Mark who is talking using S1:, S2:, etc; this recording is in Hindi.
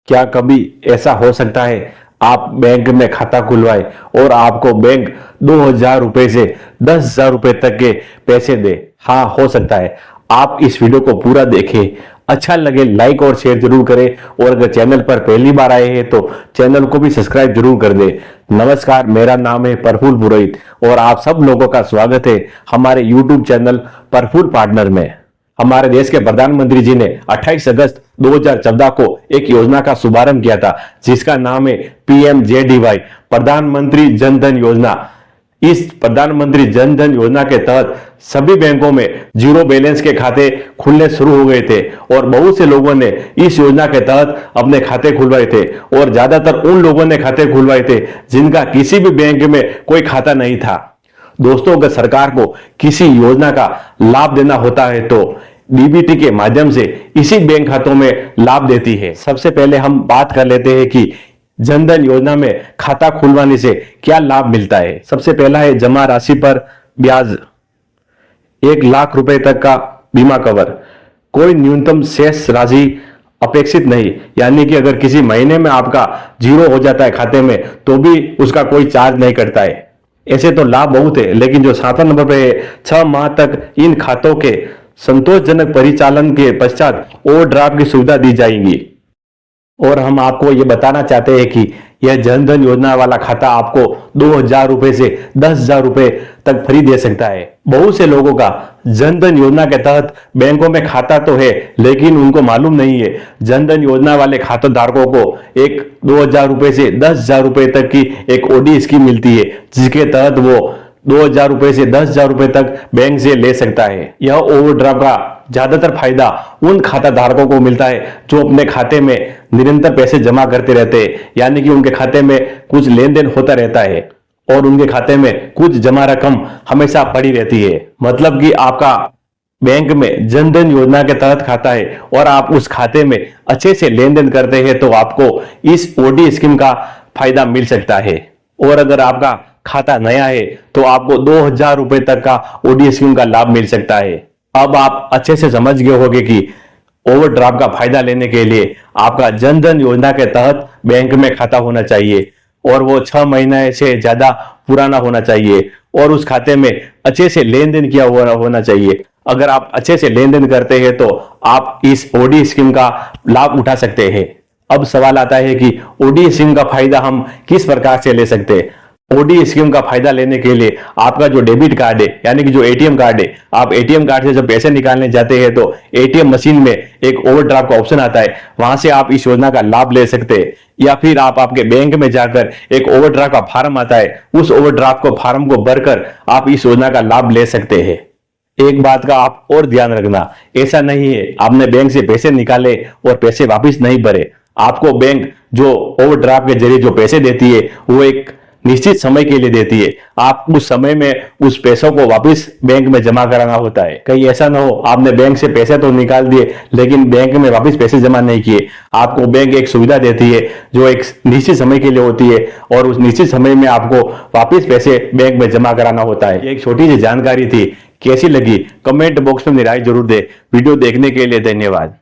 S1: क्या कभी ऐसा हो सकता है आप बैंक में खाता खुलवाए और आपको बैंक 2000 रुपए से 10,000 रुपए तक के पैसे दे? हाँ, हो सकता है। आप इस वीडियो को पूरा देखें, अच्छा लगे लाइक और शेयर जरूर करें, और अगर चैनल पर पहली बार आए हैं तो चैनल को भी सब्सक्राइब जरूर कर दें। नमस्कार, मेरा नाम है प्रफुल्ल पुरोहित और आप सब लोगों का स्वागत है हमारे यूट्यूब चैनल प्रफुल्ल पार्टनर में। हमारे देश के प्रधानमंत्री जी ने 28 अगस्त 2014 को एक योजना का शुभारंभ किया था जिसका नाम है PMJDY, प्रधानमंत्री जन धन योजना। इस प्रधानमंत्री जन धन योजना के तहत सभी बैंकों में जीरो बैलेंस के खाते खुलने शुरू हो गए थे और बहुत से लोगों ने इस योजना के तहत अपने खाते खुलवाए थे, और ज्यादातर उन लोगों ने खाते खुलवाए थे जिनका किसी भी बैंक में कोई खाता नहीं था। दोस्तों, अगर सरकार को किसी योजना का लाभ देना होता है तो डीबीटी के माध्यम से इसी बैंक खातों में लाभ देती है। सबसे पहले हम बात कर लेते हैं कि जनधन योजना में खाता खुलवाने से क्या लाभ मिलता है। सबसे पहला है जमा राशि पर ब्याज, 1 लाख रुपए तक का बीमा कवर, कोई न्यूनतम शेष राशि अपेक्षित नहीं, यानी कि अगर किसी महीने में आपका जीरो हो जाता है खाते में तो भी उसका कोई चार्ज नहीं कटता है। ऐसे तो लाभ बहुत है, लेकिन जो 7वां नंबर पे है, 6 माह तक इन खातों के संतोषजनक परिचालन के पश्चात ओवरड्राफ्ट की सुविधा दी जाएगी। और हम आपको ये बताना चाहते हैं कि यह जनधन योजना वाला खाता आपको 2000 रुपए से 10,000 रुपए तक फ्री दे सकता है। बहुत से लोगों का जनधन योजना के तहत बैंकों में खाता तो है, लेकिन उनको मालूम नहीं है जनधन योजना वाले खाता धारकों को एक 2000 रुपए से 10,000 रुपए तक की एक ओडी स्कीम मिलती है, जिसके तहत वो 2000 रुपए से 10,000 रुपए तक बैंक से ले सकता है। यह ओवरड्राफ्ट का ज्यादातर फायदा उन खाता धारकों को मिलता है जो अपने खाते में निरंतर पैसे जमा करते रहते हैं, यानी कि उनके खाते में कुछ लेन देन होता रहता है और उनके खाते में कुछ जमा रकम हमेशा पड़ी रहती है। मतलब कि आपका बैंक में जनधन योजना के तहत खाता है और आप उस खाते में अच्छे से लेन देन करते हैं तो आपको इस ओडी स्कीम का फायदा मिल सकता है। और अगर आपका खाता नया है तो आपको 2000 रुपए तक का ओडी स्कीम का लाभ मिल सकता है। अब आप अच्छे से समझ गए होंगे कि ओवरड्राफ्ट का फायदा लेने के लिए आपका जनधन योजना के तहत बैंक में खाता होना चाहिए और वो 6 महीने से ज्यादा पुराना होना चाहिए और उस खाते में अच्छे से लेन देन किया हुआ होना चाहिए। अगर आप अच्छे से लेन देन करते हैं तो आप इस ओडी स्कीम का लाभ उठा सकते हैं। अब सवाल आता है कि ओडी स्कीम का फायदा हम किस प्रकार से ले सकते हैं। ओडी स्कीम का फायदा लेने के लिए आपका जो डेबिट कार्ड है, यानी कि जो एटीएम कार्ड है, आप एटीएम कार्ड से जब पैसे निकालने जाते हैं तो एटीएम मशीन में एक ओवरड्राफ्ट का ऑप्शन आता है, वहां से आप इस योजना का लाभ ले सकते हैं। या फिर आप आपके बैंक में जाकर एक ओवरड्राफ्ट का फॉर्म आता है, उस ओवरड्राफ्ट को फॉर्म को भरकर आप इस योजना का लाभ ले सकते हैं। एक बात का आप और ध्यान रखना, ऐसा नहीं है आपने बैंक से पैसे निकाले और पैसे वापिस नहीं भरे। आपको बैंक जो ओवरड्राफ्ट के जरिए जो पैसे देती है वो एक निश्चित समय के लिए देती है। आप उस समय में उस पैसों को वापस बैंक में जमा कराना होता है। कहीं ऐसा ना हो आपने बैंक से पैसे तो निकाल दिए लेकिन बैंक में वापस पैसे जमा नहीं किए। आपको बैंक एक सुविधा देती है जो एक निश्चित समय के लिए होती है और उस निश्चित समय में आपको वापस पैसे बैंक में जमा कराना होता है। एक छोटी सी जानकारी थी, कैसी लगी कमेंट बॉक्स में राय जरूर दे। वीडियो देखने के लिए धन्यवाद।